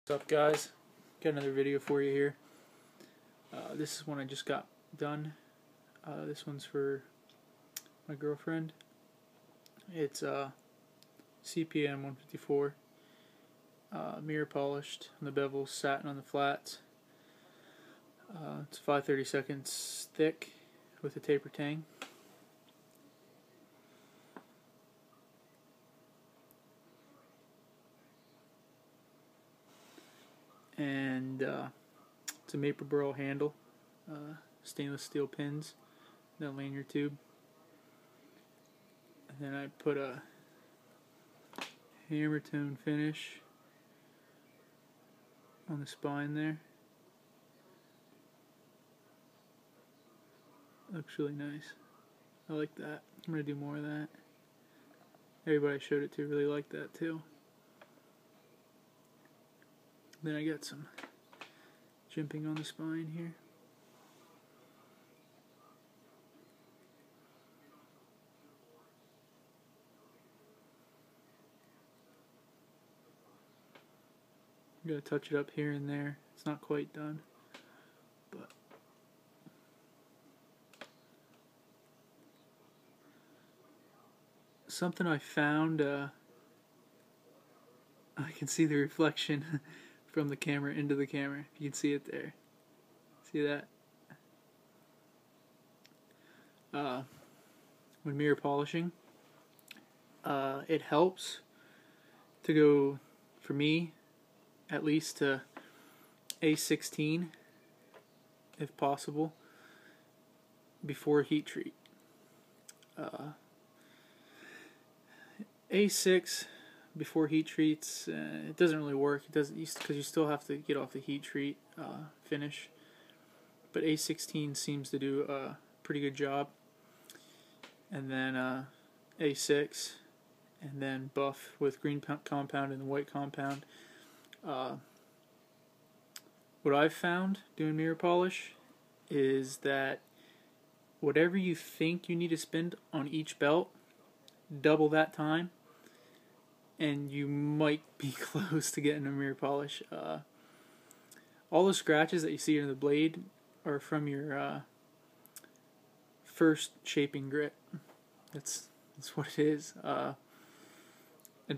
What's up, guys? Got another video for you here. This is one I just got done. This one's for my girlfriend. It's CPM 154, mirror polished on the bevels, satin on the flats. It's 5/32 thick with a taper tang. And it's a maple burl handle, stainless steel pins, then lanyard tube, and then I put a hammer tone finish on the spine there. Looks really nice. I like that. I'm gonna do more of that. Everybody I showed it to really liked that too. Then I got some jimping on the spine here. I'm gonna touch it up here and there. It's not quite done, but something I found. I can see the reflection from the camera into the camera. You can see it there. See that? When mirror polishing, it helps to go, for me at least, to A16 if possible before heat treat. A6 before heat treats, it doesn't really work. It doesn't, because you still have to get off the heat treat finish. But A16 seems to do a pretty good job. And then A6, and then buff with green compound and the white compound. What I've found doing mirror polish is that whatever you think you need to spend on each belt, double that time, and you might be close to getting a mirror polish. All the scratches that you see in the blade are from your first shaping grit. That's what it is. And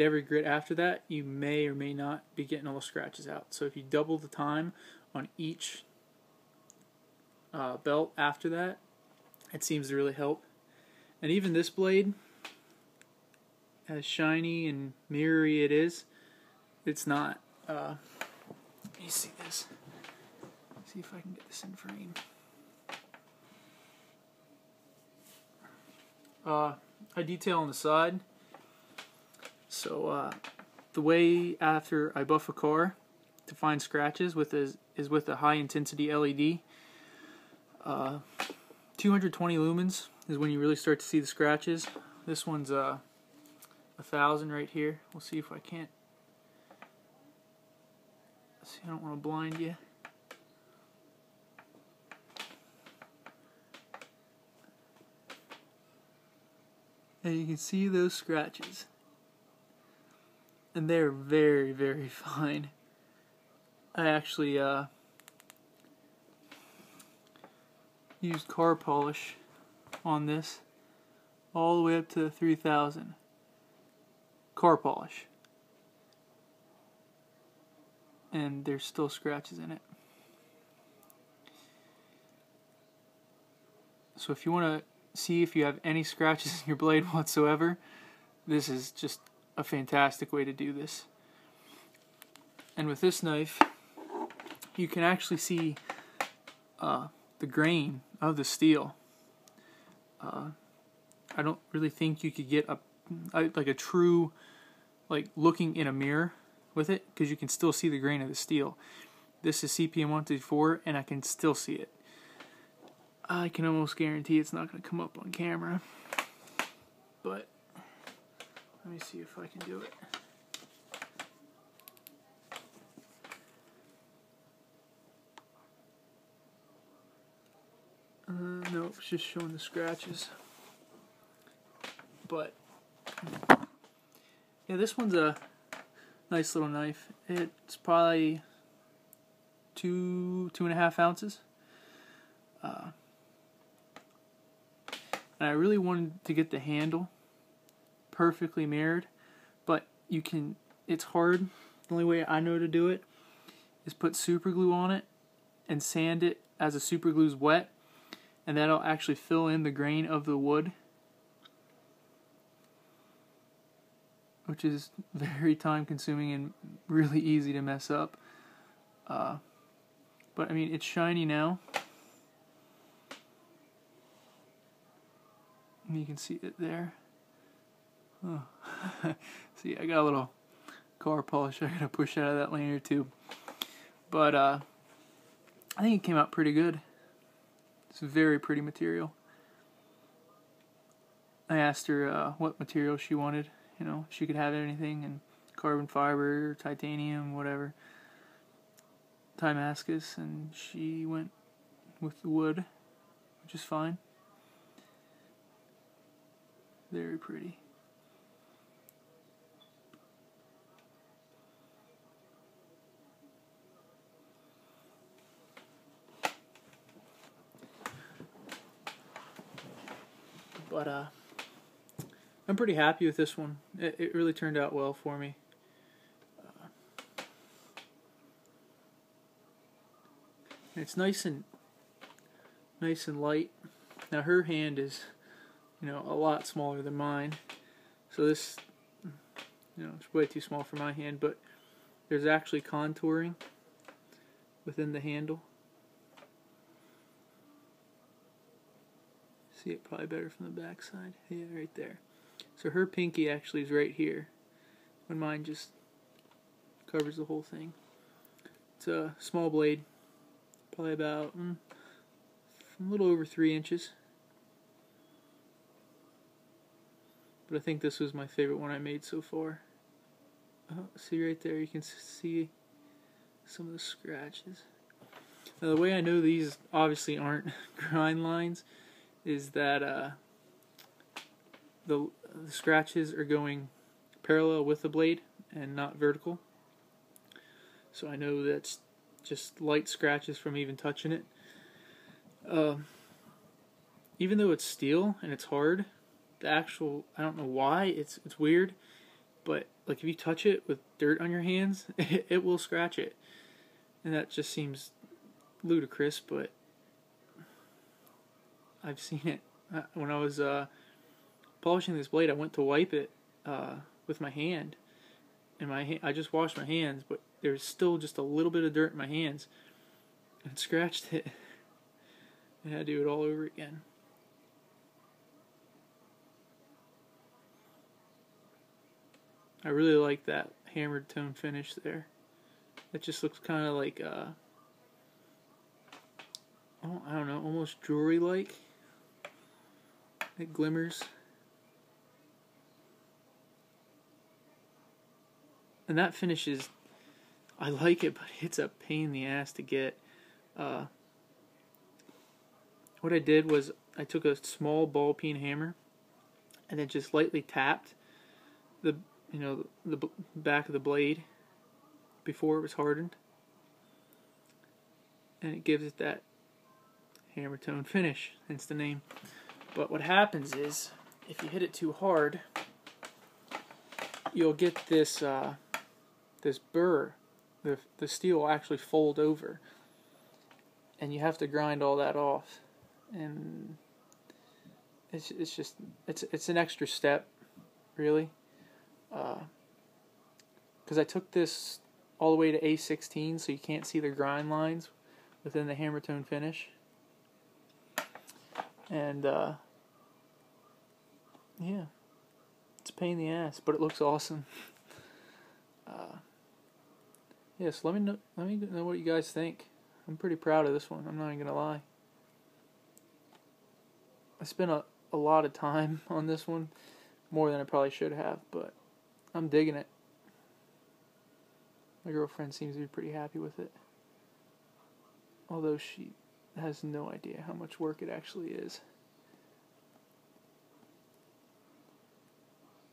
every grit after that, you may or may not be getting all the scratches out. So if you double the time on each belt after that, it seems to really help. And even this blade, as shiny and mirrory it is, it's not. Let me see this. See if I can get this in frame. I detail on the side. So the way after I buff a car to find scratches is with a high intensity LED. 220 lumens is when you really start to see the scratches. This one's 1,000 right here. We'll see if I can't. See, I don't want to blind you. And you can see those scratches. And they're very, very fine. I actually used car polish on this all the way up to 3,000. Car polish, and there's still scratches in it. So if you want to see if you have any scratches in your blade whatsoever, this is just a fantastic way to do this. And with this knife, you can actually see the grain of the steel. I don't really think you could get like a true, like, looking in a mirror with it, because you can still see the grain of the steel. This is CPM 154, and I can still see it. I can almost guarantee it's not going to come up on camera, but let me see if I can do it. No, it's just showing the scratches. But yeah, this one's a Nice little knife. It's probably 2.5 ounces. And I really wanted to get the handle perfectly mirrored, but it's hard. The only way I know to do it is put super glue on it and sand it as the super glue's wet, and that'll actually fill in the grain of the wood, which is very time consuming and really easy to mess up. But I mean, it's shiny now. And you can see it there. Oh. See, I got a little car polish I gotta push out of that lanyard tube. But I think it came out pretty good. It's a very pretty material. I asked her what material she wanted. You know, she could have anything, and carbon fiber, titanium, whatever. Damascus, and she went with the wood, which is fine. Very pretty. But I'm pretty happy with this one. It really turned out well for me. It's nice and light. Now her hand is, you know, a lot smaller than mine, so this, you know, it's way too small for my hand. But there's actually contouring within the handle. See it probably better from the back side. Yeah, right there. So her pinky actually is right here, when mine just covers the whole thing. It's a small blade, probably about a little over 3 inches. But I think this was my favorite one I made so far. See right there, you can see some of the scratches. Now the way I know these obviously aren't grind lines is that the scratches are going parallel with the blade and not vertical. So I know that's just light scratches from even touching it. Even though it's steel and it's hard, the actual, I don't know why, it's weird, but like if you touch it with dirt on your hands, it will scratch it. And that just seems ludicrous, but I've seen it. When I was polishing this blade, I went to wipe it with my hand, and I just washed my hands, but there's still just a little bit of dirt in my hands, and it scratched it. I had to do it all over again. I really like that hammered tone finish there. It just looks kind of like I don't know, almost jewelry-like. It glimmers. And that finish is, I like it, but it's a pain in the ass to get. What I did was I took a small ball peen hammer and then just lightly tapped the back of the blade before it was hardened, and it gives it that hammer tone finish, hence the name. But what happens is, if you hit it too hard, you'll get this this burr. The steel will actually fold over, and you have to grind all that off. And it's just an extra step, really. Because I took this all the way to A16, so you can't see the grind lines within the hammer tone finish. And yeah, it's a pain in the ass, but it looks awesome. Yeah, so let me know what you guys think. I'm pretty proud of this one. I'm not even gonna lie. I spent a lot of time on this one, more than I probably should have, but I'm digging it. My girlfriend seems to be pretty happy with it, although she has no idea how much work it actually is.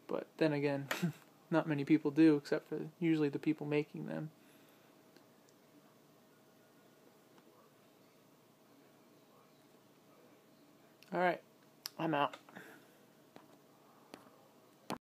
But then again, not many people do, except for usually the people making them. Alright, I'm out.